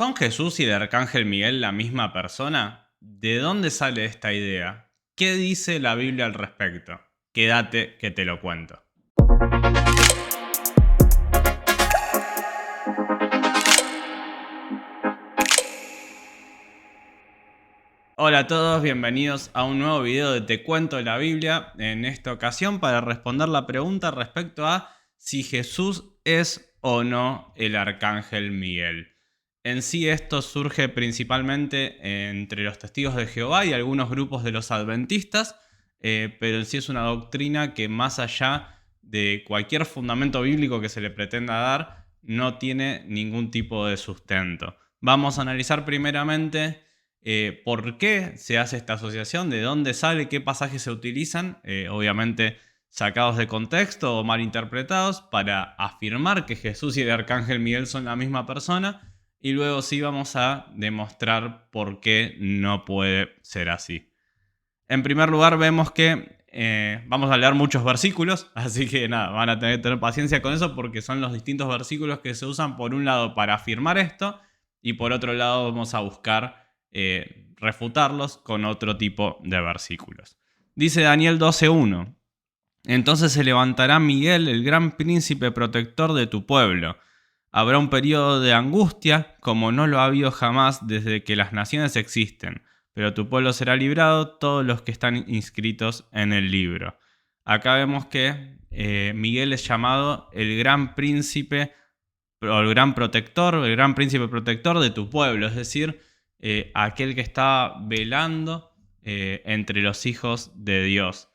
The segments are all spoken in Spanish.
¿Son Jesús y el arcángel Miguel la misma persona? ¿De dónde sale esta idea? ¿Qué dice la Biblia al respecto? Quédate que te lo cuento. Hola a todos, bienvenidos a un nuevo video de Te Cuento la Biblia. En esta ocasión para responder la pregunta respecto a si Jesús es o no el arcángel Miguel. En sí esto surge principalmente entre los testigos de Jehová y algunos grupos de los adventistas, pero en sí es una doctrina que más allá de cualquier fundamento bíblico que se le pretenda dar, no tiene ningún tipo de sustento. Vamos a analizar primeramente por qué se hace esta asociación, de dónde sale, qué pasajes se utilizan, obviamente sacados de contexto o mal interpretados, para afirmar que Jesús y el arcángel Miguel son la misma persona, y luego sí vamos a demostrar por qué no puede ser así. En primer lugar vemos que vamos a leer muchos versículos, así que nada, van a tener paciencia con eso porque son los distintos versículos que se usan por un lado para afirmar esto y por otro lado vamos a buscar refutarlos con otro tipo de versículos. Dice Daniel 12:1: Entonces se levantará Miguel, el gran príncipe protector de tu pueblo. Habrá un periodo de angustia como no lo ha habido jamás desde que las naciones existen, pero tu pueblo será librado, todos los que están inscritos en el libro. Acá vemos que Miguel es llamado el gran príncipe o el gran protector, el gran príncipe protector de tu pueblo, es decir, aquel que está velando entre los hijos de Dios.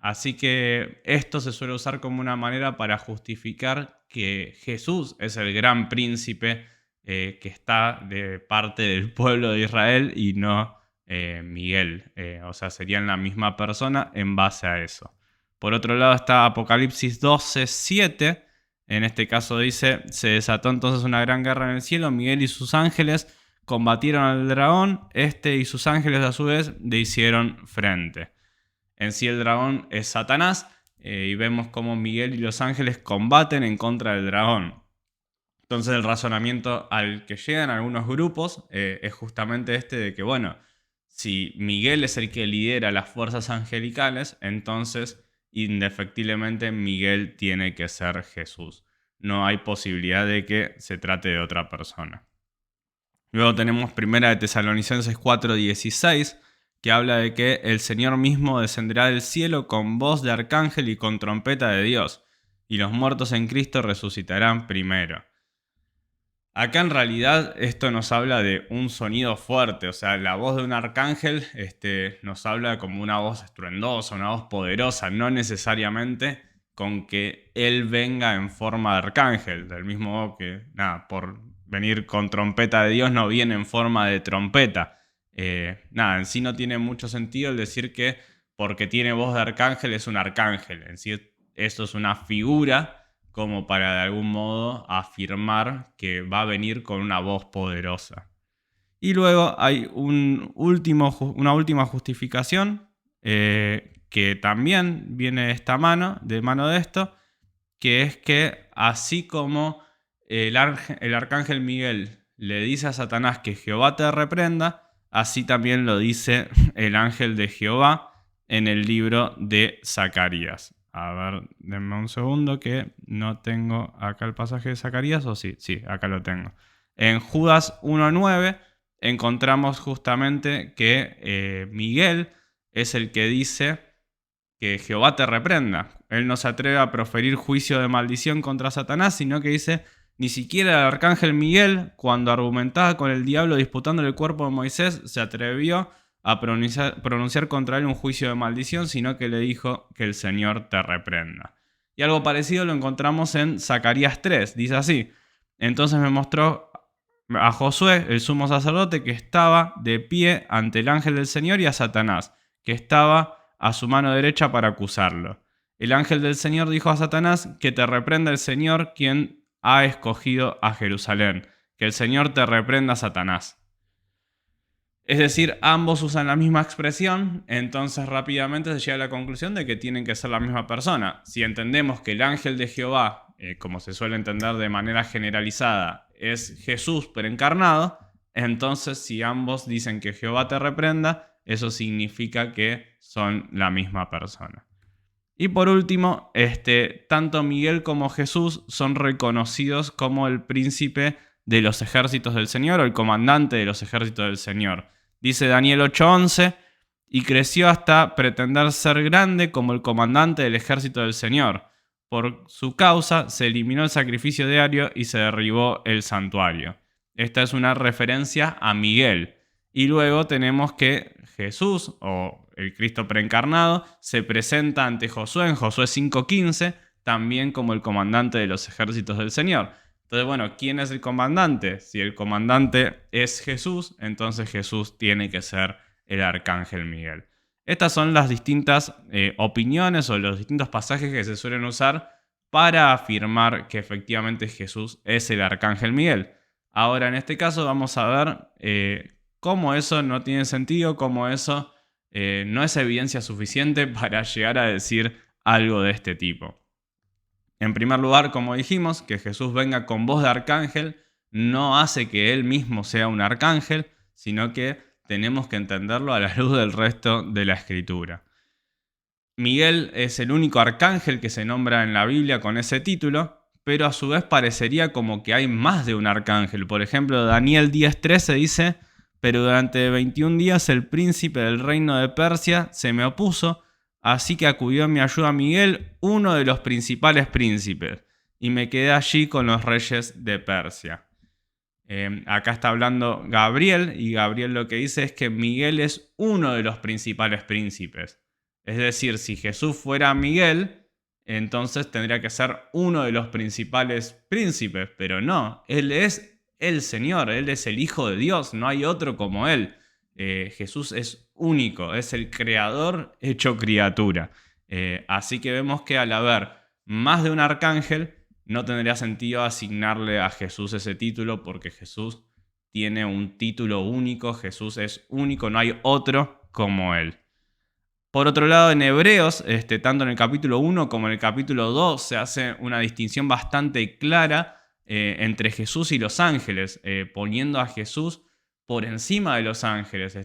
Así que esto se suele usar como una manera para justificar que Jesús es el gran príncipe que está de parte del pueblo de Israel y no Miguel. O sea, serían la misma persona en base a eso. Por otro lado está Apocalipsis 12:7. En este caso dice: se desató entonces una gran guerra en el cielo, Miguel y sus ángeles combatieron al dragón, este y sus ángeles a su vez le hicieron frente. En sí el dragón es Satanás y vemos cómo Miguel y los ángeles combaten en contra del dragón. Entonces el razonamiento al que llegan algunos grupos es justamente este de que, bueno, si Miguel es el que lidera las fuerzas angelicales, entonces indefectiblemente Miguel tiene que ser Jesús. No hay posibilidad de que se trate de otra persona. Luego tenemos 1 de Tesalonicenses 4:16, que habla de que el Señor mismo descenderá del cielo con voz de arcángel y con trompeta de Dios, y los muertos en Cristo resucitarán primero. Acá en realidad esto nos habla de un sonido fuerte, o sea, la voz de un arcángel nos habla como una voz estruendosa, una voz poderosa, no necesariamente con que él venga en forma de arcángel, del mismo modo que, por venir con trompeta de Dios no viene en forma de trompeta. En sí no tiene mucho sentido el decir que porque tiene voz de arcángel es un arcángel, en sí esto es una figura como para de algún modo afirmar que va a venir con una voz poderosa. Y luego hay una última justificación que también viene de mano de esto, que es que así como el arcángel Miguel le dice a Satanás que Jehová te reprenda, así también lo dice el ángel de Jehová en el libro de Zacarías. A ver, denme un segundo que no tengo acá el pasaje de Zacarías, o sí, acá lo tengo. En Judas 1:9 encontramos justamente que Miguel es el que dice que Jehová te reprenda. Él no se atreve a proferir juicio de maldición contra Satanás, sino que dice: ni siquiera el arcángel Miguel, cuando argumentaba con el diablo disputándole el cuerpo de Moisés, se atrevió a pronunciar contra él un juicio de maldición, sino que le dijo que el Señor te reprenda. Y algo parecido lo encontramos en Zacarías 3, dice así: entonces me mostró a Josué, el sumo sacerdote, que estaba de pie ante el ángel del Señor, y a Satanás, que estaba a su mano derecha para acusarlo. El ángel del Señor dijo a Satanás: que te reprenda el Señor, quien ha escogido a Jerusalén. Que el Señor te reprenda, Satanás. Es decir, ambos usan la misma expresión, entonces rápidamente se llega a la conclusión de que tienen que ser la misma persona. Si entendemos que el ángel de Jehová, como se suele entender de manera generalizada, es Jesús preencarnado, entonces si ambos dicen que Jehová te reprenda, eso significa que son la misma persona. Y por último, tanto Miguel como Jesús son reconocidos como el príncipe de los ejércitos del Señor o el comandante de los ejércitos del Señor. Dice Daniel 8:11, y creció hasta pretender ser grande como el comandante del ejército del Señor. Por su causa se eliminó el sacrificio diario y se derribó el santuario. Esta es una referencia a Miguel. Y luego tenemos que Jesús, o el Cristo preencarnado, se presenta ante Josué en Josué 5:15, también como el comandante de los ejércitos del Señor. Entonces, bueno, ¿quién es el comandante? Si el comandante es Jesús, entonces Jesús tiene que ser el arcángel Miguel. Estas son las distintas opiniones o los distintos pasajes que se suelen usar para afirmar que efectivamente Jesús es el arcángel Miguel. Ahora, en este caso, vamos a ver cómo eso no tiene sentido, cómo eso no es evidencia suficiente para llegar a decir algo de este tipo. En primer lugar, como dijimos, que Jesús venga con voz de arcángel no hace que él mismo sea un arcángel, sino que tenemos que entenderlo a la luz del resto de la Escritura. Miguel es el único arcángel que se nombra en la Biblia con ese título, pero a su vez parecería como que hay más de un arcángel. Por ejemplo, Daniel 10:13 dice: pero durante 21 días el príncipe del reino de Persia se me opuso, así que acudió en mi ayuda Miguel, uno de los principales príncipes, y me quedé allí con los reyes de Persia. Acá está hablando Gabriel, y Gabriel lo que dice es que Miguel es uno de los principales príncipes. Es decir, si Jesús fuera Miguel, entonces tendría que ser uno de los principales príncipes, pero no, él es el Señor, él es el Hijo de Dios, no hay otro como él. Jesús es único, es el creador hecho criatura. Así que vemos que al haber más de un arcángel, no tendría sentido asignarle a Jesús ese título, porque Jesús tiene un título único, Jesús es único, no hay otro como él. Por otro lado, en Hebreos, tanto en el capítulo 1 como en el capítulo 2, se hace una distinción bastante clara entre Jesús y los ángeles, poniendo a Jesús por encima de los ángeles.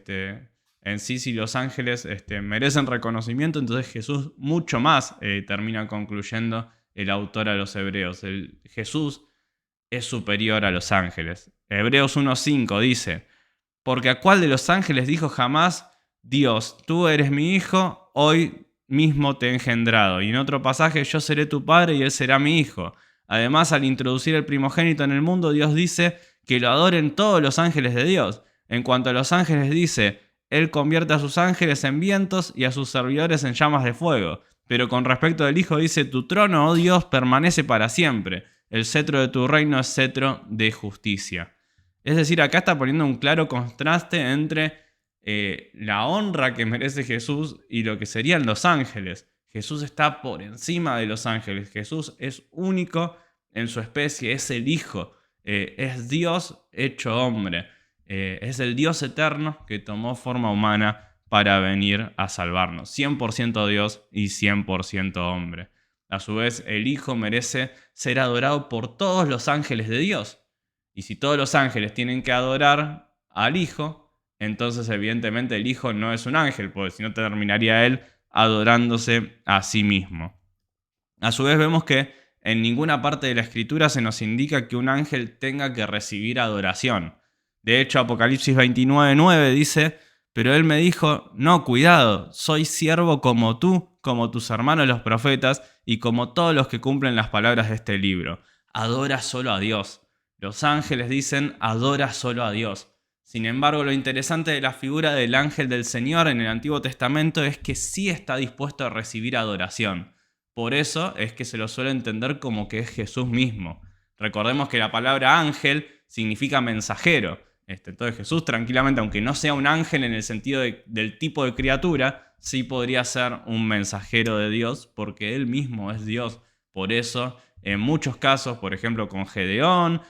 En sí, si los ángeles merecen reconocimiento, entonces Jesús mucho más, termina concluyendo el autor a los Hebreos. Jesús es superior a los ángeles. Hebreos 1:5 dice: porque a cuál de los ángeles dijo jamás Dios, tú eres mi hijo, hoy mismo te he engendrado. Y en otro pasaje, yo seré tu padre y él será mi hijo. Además, al introducir el primogénito en el mundo, Dios dice que lo adoren todos los ángeles de Dios. En cuanto a los ángeles dice: él convierte a sus ángeles en vientos y a sus servidores en llamas de fuego. Pero con respecto del Hijo dice: tu trono, oh Dios, permanece para siempre. El cetro de tu reino es cetro de justicia. Es decir, acá está poniendo un claro contraste entre la honra que merece Jesús y lo que serían los ángeles. Jesús está por encima de los ángeles. Jesús es único en su especie, es el Hijo, es Dios hecho hombre, es el Dios eterno que tomó forma humana para venir a salvarnos. 100% Dios y 100% hombre. A su vez, el Hijo merece ser adorado por todos los ángeles de Dios. Y si todos los ángeles tienen que adorar al Hijo, entonces evidentemente el Hijo no es un ángel, porque si no terminaría él adorándose a sí mismo. A su vez vemos que en ninguna parte de la Escritura se nos indica que un ángel tenga que recibir adoración. De hecho, Apocalipsis 29:9 dice: pero él me dijo, no, cuidado, soy siervo como tú, como tus hermanos los profetas y como todos los que cumplen las palabras de este libro. Adora solo a Dios. Los ángeles dicen: adora solo a Dios. Sin embargo, lo interesante de la figura del ángel del Señor en el Antiguo Testamento es que sí está dispuesto a recibir adoración. Por eso es que se lo suele entender como que es Jesús mismo. Recordemos que la palabra ángel significa mensajero. Entonces Jesús tranquilamente, aunque no sea un ángel en el sentido del tipo de criatura, sí podría ser un mensajero de Dios, porque él mismo es Dios. Por eso, en muchos casos, por ejemplo con Gedeón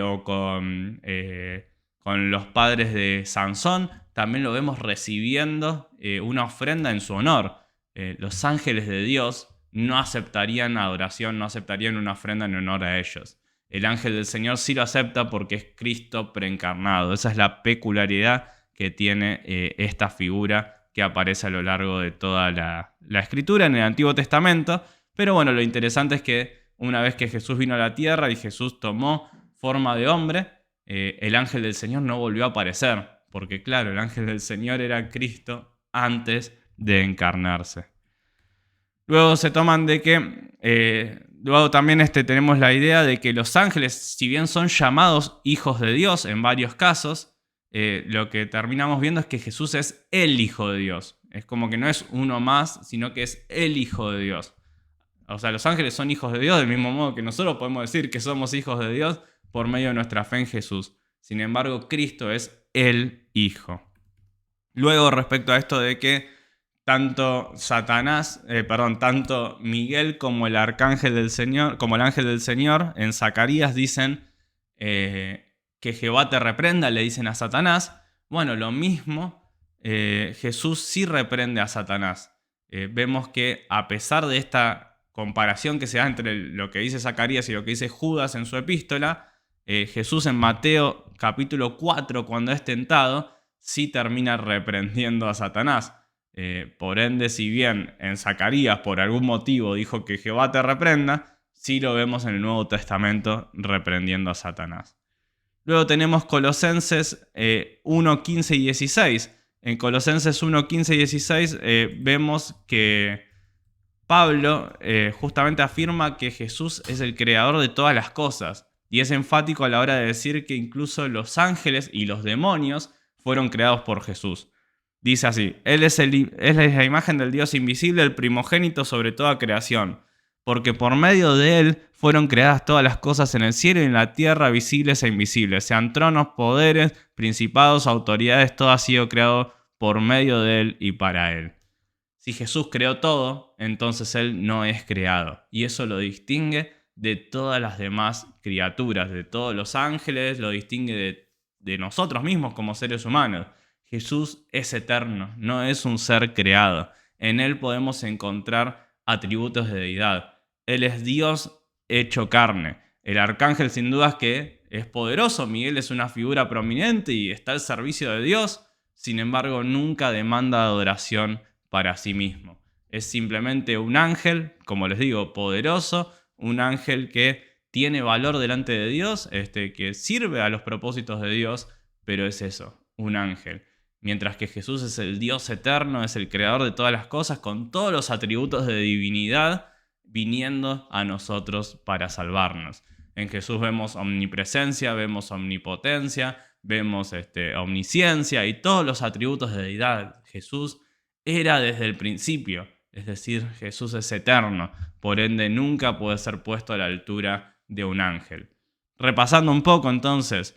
o con los padres de Sansón, también lo vemos recibiendo una ofrenda en su honor. Los ángeles de Dios no aceptarían adoración, no aceptarían una ofrenda en honor a ellos. El ángel del Señor sí lo acepta porque es Cristo preencarnado. Esa es la peculiaridad que tiene esta figura que aparece a lo largo de toda la Escritura en el Antiguo Testamento. Pero bueno, lo interesante es que una vez que Jesús vino a la tierra y Jesús tomó forma de hombre, el ángel del Señor no volvió a aparecer, porque claro, el ángel del Señor era Cristo antes de encarnarse. Luego se toman de que, luego también tenemos la idea de que los ángeles, si bien son llamados hijos de Dios en varios casos, lo que terminamos viendo es que Jesús es el Hijo de Dios. Es como que no es uno más, sino que es el Hijo de Dios. O sea, los ángeles son hijos de Dios del mismo modo que nosotros podemos decir que somos hijos de Dios por medio de nuestra fe en Jesús. Sin embargo, Cristo es el Hijo. Luego, respecto a esto de que tanto Miguel como el arcángel del Señor, como el ángel del Señor, en Zacarías dicen que Jehová te reprenda, le dicen a Satanás. Bueno, lo mismo, Jesús sí reprende a Satanás. Vemos que a pesar de esta comparación que se da entre lo que dice Zacarías y lo que dice Judas en su epístola, Jesús en Mateo capítulo 4, cuando es tentado, sí termina reprendiendo a Satanás. Por ende, si bien en Zacarías por algún motivo dijo que Jehová te reprenda, sí lo vemos en el Nuevo Testamento reprendiendo a Satanás. Luego tenemos Colosenses 1, 15 y 16. En Colosenses 1, 15 y 16 vemos que Pablo justamente afirma que Jesús es el creador de todas las cosas y es enfático a la hora de decir que incluso los ángeles y los demonios fueron creados por Jesús. Dice así: Él es la imagen del Dios invisible, el primogénito sobre toda creación, porque por medio de Él fueron creadas todas las cosas en el cielo y en la tierra, visibles e invisibles, sean tronos, poderes, principados, autoridades, todo ha sido creado por medio de Él y para Él. Si Jesús creó todo, entonces Él no es creado. Y eso lo distingue de todas las demás criaturas, de todos los ángeles, lo distingue de nosotros mismos como seres humanos. Jesús es eterno, no es un ser creado. En Él podemos encontrar atributos de deidad. Él es Dios hecho carne. El arcángel sin dudas que es poderoso. Miguel es una figura prominente y está al servicio de Dios. Sin embargo, nunca demanda adoración para sí mismo. Es simplemente un ángel, como les digo, poderoso, un ángel que tiene valor delante de Dios, que sirve a los propósitos de Dios, pero es eso, un ángel. Mientras que Jesús es el Dios eterno, es el creador de todas las cosas, con todos los atributos de divinidad, viniendo a nosotros para salvarnos. En Jesús vemos omnipresencia, vemos omnipotencia, vemos omnisciencia y todos los atributos de deidad. Jesús era desde el principio, es decir, Jesús es eterno, por ende nunca puede ser puesto a la altura de un ángel. Repasando un poco entonces,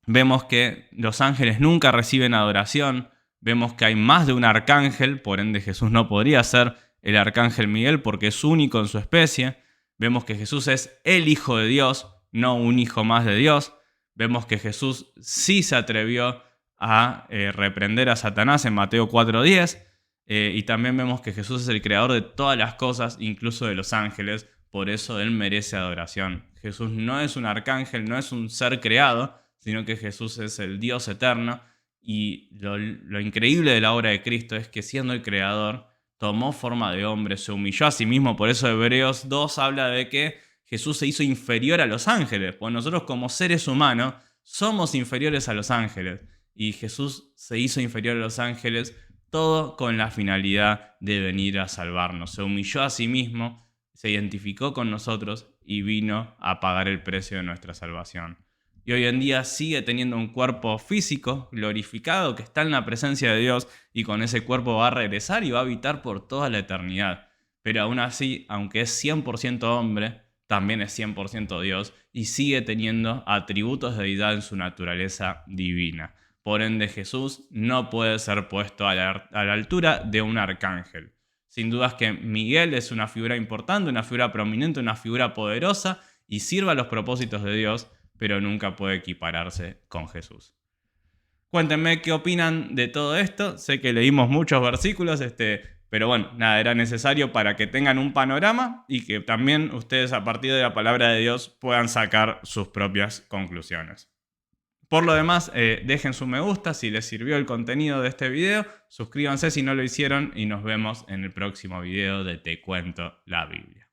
vemos que los ángeles nunca reciben adoración, vemos que hay más de un arcángel, por ende Jesús no podría ser el arcángel Miguel porque es único en su especie, vemos que Jesús es el Hijo de Dios, no un hijo más de Dios, vemos que Jesús sí se atrevió a reprender a Satanás en Mateo 4:10, y también vemos que Jesús es el creador de todas las cosas, incluso de los ángeles, por eso Él merece adoración. Jesús no es un arcángel, no es un ser creado, sino que Jesús es el Dios eterno, y lo increíble de la obra de Cristo es que siendo el creador, tomó forma de hombre, se humilló a sí mismo, por eso Hebreos 2 habla de que Jesús se hizo inferior a los ángeles, pues nosotros como seres humanos somos inferiores a los ángeles. Y Jesús se hizo inferior a los ángeles, todo con la finalidad de venir a salvarnos. Se humilló a sí mismo, se identificó con nosotros y vino a pagar el precio de nuestra salvación. Y hoy en día sigue teniendo un cuerpo físico glorificado que está en la presencia de Dios y con ese cuerpo va a regresar y va a habitar por toda la eternidad. Pero aún así, aunque es 100% hombre, también es 100% Dios y sigue teniendo atributos de deidad en su naturaleza divina. Por ende, Jesús no puede ser puesto a la altura de un arcángel. Sin dudas que Miguel es una figura importante, una figura prominente, una figura poderosa y sirve a los propósitos de Dios, pero nunca puede equipararse con Jesús. Cuéntenme qué opinan de todo esto. Sé que leímos muchos versículos, Pero bueno, nada, era necesario para que tengan un panorama y que también ustedes a partir de la palabra de Dios puedan sacar sus propias conclusiones. Por lo demás, dejen su me gusta si les sirvió el contenido de este video, suscríbanse si no lo hicieron y nos vemos en el próximo video de Te Cuento la Biblia.